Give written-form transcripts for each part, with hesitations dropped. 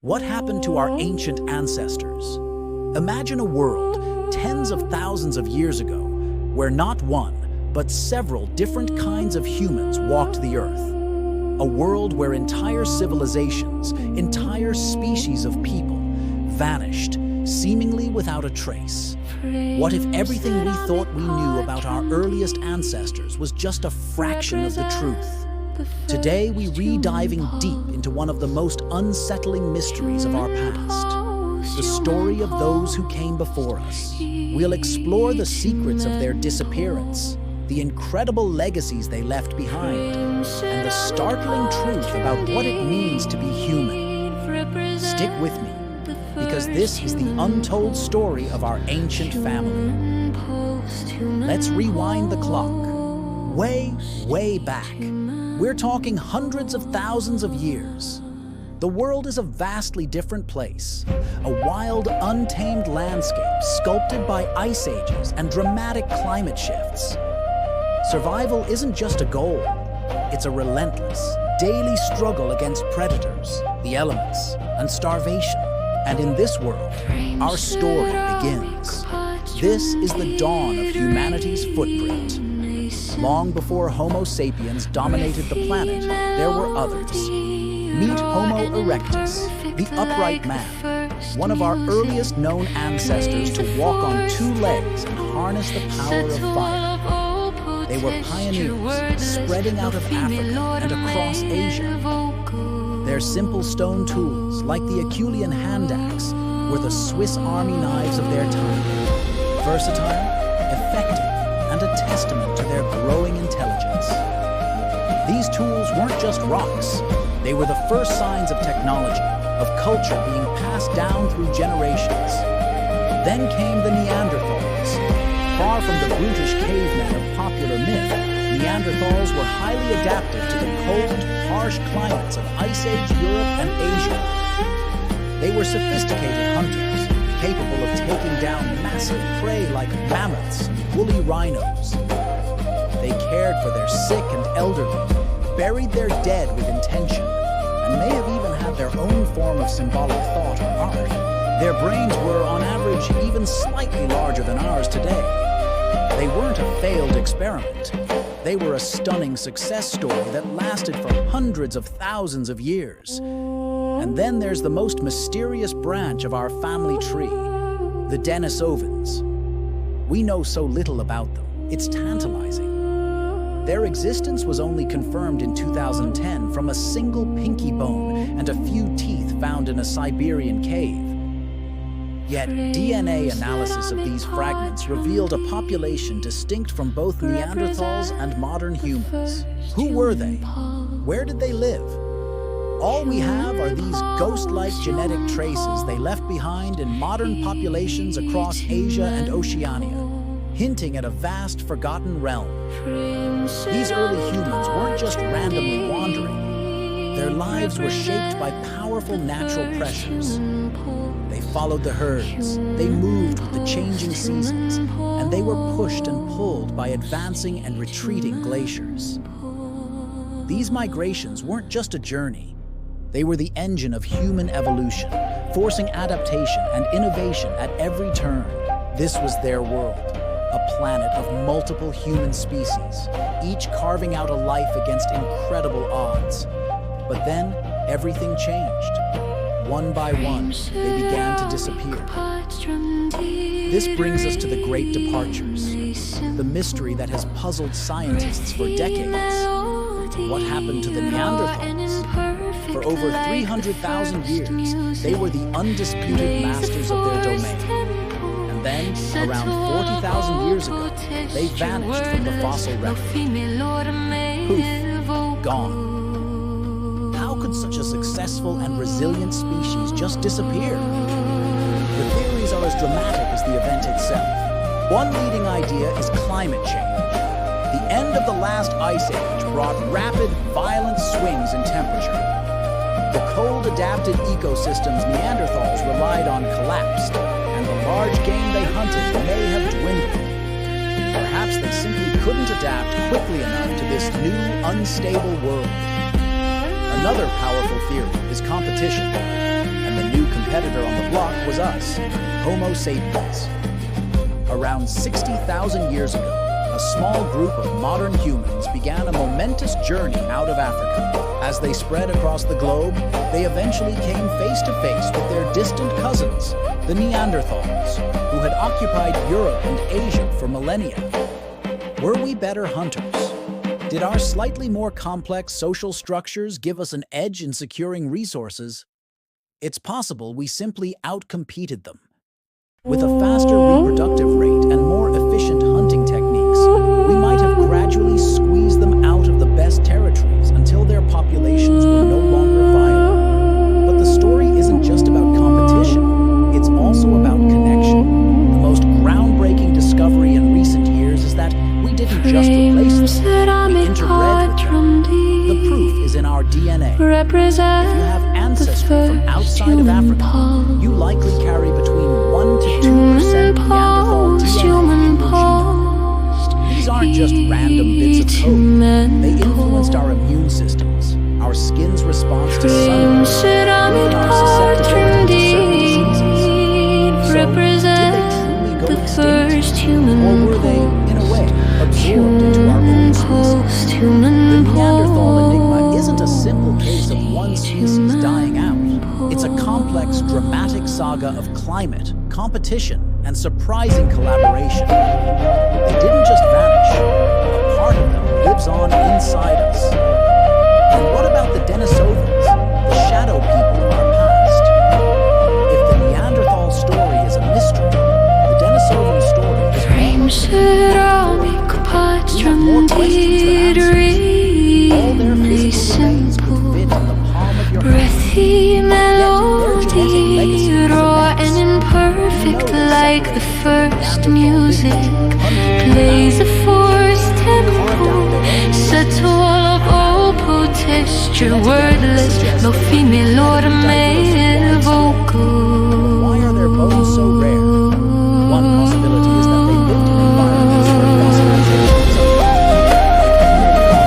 What happened to our ancient ancestors? Imagine a world tens of thousands of years ago where not one, but several different kinds of humans walked the earth. A world where entire civilizations, entire species of people vanished, seemingly without a trace. What if everything we thought we knew about our earliest ancestors was just a fraction of the truth? Today, we re-diving deep into one of the most unsettling mysteries of our past, the story of those who came before us. We'll explore the secrets of their disappearance, the incredible legacies they left behind, and the startling truth about what it means to be human. Stick with me, because this is the untold story of our ancient family. Let's rewind the clock. Way back. We're talking hundreds of thousands of years. The world is a vastly different place, a wild, untamed landscape sculpted by ice ages and dramatic climate shifts. Survival isn't just a goal, it's a relentless, daily struggle against predators, the elements, and starvation. And in this world, our story begins. This is the dawn of humanity's footprint. Long before Homo sapiens dominated the planet, there were others. Meet Homo erectus, the upright man, one of our earliest known ancestors to walk on two legs and harness the power of fire. They were pioneers, spreading out of Africa and across Asia. Their simple stone tools, like the Acheulean hand axe, were the Swiss army knives of their time. Versatile, effective, and a testament to their growing intelligence. These tools weren't just rocks. They were the first signs of technology, of culture being passed down through generations. Then came the Neanderthals. Far from the brutish cavemen of popular myth, Neanderthals were highly adapted to the cold, harsh climates of Ice Age Europe and Asia. They were sophisticated hunters, capable of taking down massive prey like mammoths and woolly rhinos. They cared for their sick and elderly, buried their dead with intention, and may have even had their own form of symbolic thought or art. Their brains were, on average, even slightly larger than ours today. They weren't a failed experiment. They were a stunning success story that lasted for hundreds of thousands of years. And then there's the most mysterious branch of our family tree, the Denisovans. We know so little about them, it's tantalizing. Their existence was only confirmed in 2010 from a single pinky bone and a few teeth found in a Siberian cave. Yet, DNA analysis of these fragments revealed a population distinct from both Neanderthals and modern humans. Who were they? Where did they live? All we have are these ghost-like genetic traces they left behind in modern populations across Asia and Oceania, hinting at a vast, forgotten realm. These early humans weren't just randomly wandering. Their lives were shaped by powerful natural pressures. They followed the herds, they moved with the changing seasons, and they were pushed and pulled by advancing and retreating glaciers. These migrations weren't just a journey. They were the engine of human evolution, forcing adaptation and innovation at every turn. This was their world, a planet of multiple human species, each carving out a life against incredible odds. But then, everything changed. One by one, they began to disappear. This brings us to the Great Departures, the mystery that has puzzled scientists for decades. What happened to the Neanderthals? For over 300,000 years, they were the undisputed masters of their domain. And then, around 40,000 years ago, they vanished from the fossil record. Poof, gone. How could such a successful and resilient species just disappear? The theories are as dramatic as the event itself. One leading idea is climate change. The end of the last ice age brought rapid, violent swings in temperature. The cold-adapted ecosystems Neanderthals relied on collapsed, and the large game they hunted may have dwindled. Perhaps they simply couldn't adapt quickly enough to this new, unstable world. Another powerful theory is competition, and competitor on the block was us, Homo sapiens. Around 60,000 years ago, a small group of modern humans began a momentous journey out of Africa. As they spread across the globe, they eventually came face to face with their distant cousins, the Neanderthals, who had occupied Europe and Asia for millennia. Were we better hunters? Did our slightly more complex social structures give us an edge in securing resources? It's possible we simply outcompeted them. With a faster reproductive rate and more efficient hunting techniques, we might have gradually squeezed them out of the best territories until their populations were no longer viable. But the story isn't just about competition, it's also about connection. The most groundbreaking discovery in recent years is that we didn't just replace them, we interbred with them. The proof is in our DNA. If you have ancestry from outside of Africa, you likely carry between 1 to 2% Neanderthal DNA in your genome. These aren't just random bits of code. They influenced our immune systems, our skin's response to sunlight, and our susceptibility to certain diseases. So, did they truly go extinct? Or were they, in a way, absorbed into our own species? The Neanderthal enigma isn't a simple case of one species dying out. It's a complex, dramatic saga of climate, competition, and surprising collaboration. They didn't just vanish. A part of them lives on inside us. And what about the Denisovans, the shadow people of our past? If the Neanderthal story is a mystery, the Denisovan story is we have more questions than answers. All their physical remains could fit in the palm of your hand. Raw and imperfect, like the first music, plays a forced tempo, subtle of all protesture, wordless, no female or male vocal. Why are their bones so rare? One possibility is that they lived in environments where fossilizations are forests. Another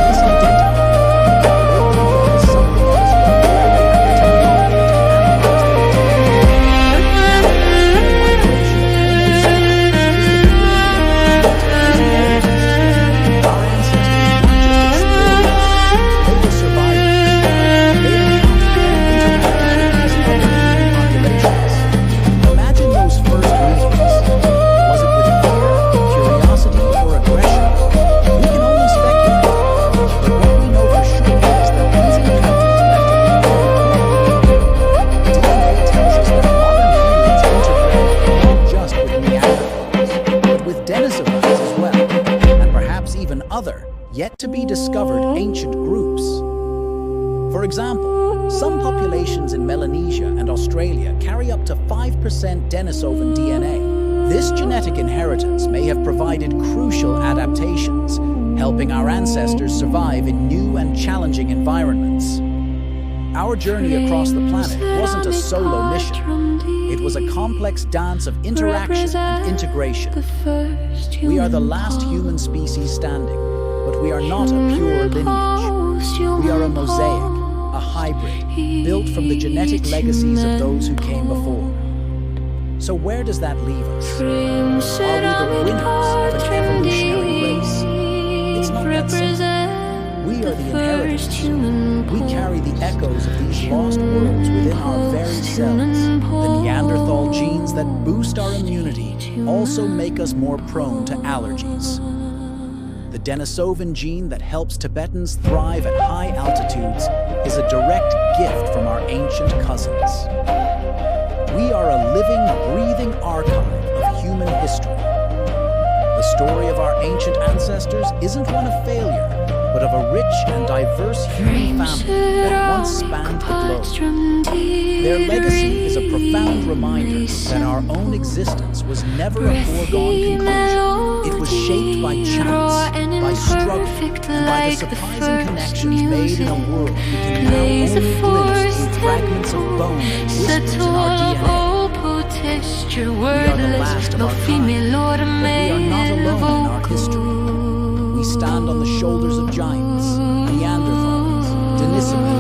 is that they simply haven't been yet-to-be-discovered ancient groups. For example, some populations in Melanesia and Australia carry up to 5% Denisovan DNA. This genetic inheritance may have provided crucial adaptations, helping our ancestors survive in new and challenging environments. Our journey across the planet wasn't a solo mission. It was a complex dance of interaction and integration. We are the last human species standing, but we are not a pure lineage. We are a mosaic, a hybrid, built from the genetic legacies of those who came before. So where does that leave us? Are we the winners of an evolutionary race? It's not that simple. We are the inheritors. We carry the echoes of these lost worlds within our very cells. The Neanderthal genes that boost our immunity also make us more prone to allergies. The Denisovan gene that helps Tibetans thrive at high altitudes is a direct gift from our ancient cousins. We are a living, breathing archive of human history. The story of our ancient ancestors isn't one of failure, but of a rich and diverse human family that once spanned the globe. Their legacy is a profound reminder that our own existence was never a foregone conclusion. It was shaped by chance, by struggle, and by the surprising connections made in a world we can now only glimpse through fragments of bone and whispers in our DNA. We are the last of our kind, but we are not alone in our history. We stand on the shoulders of giants, Neanderthals, Denisovans,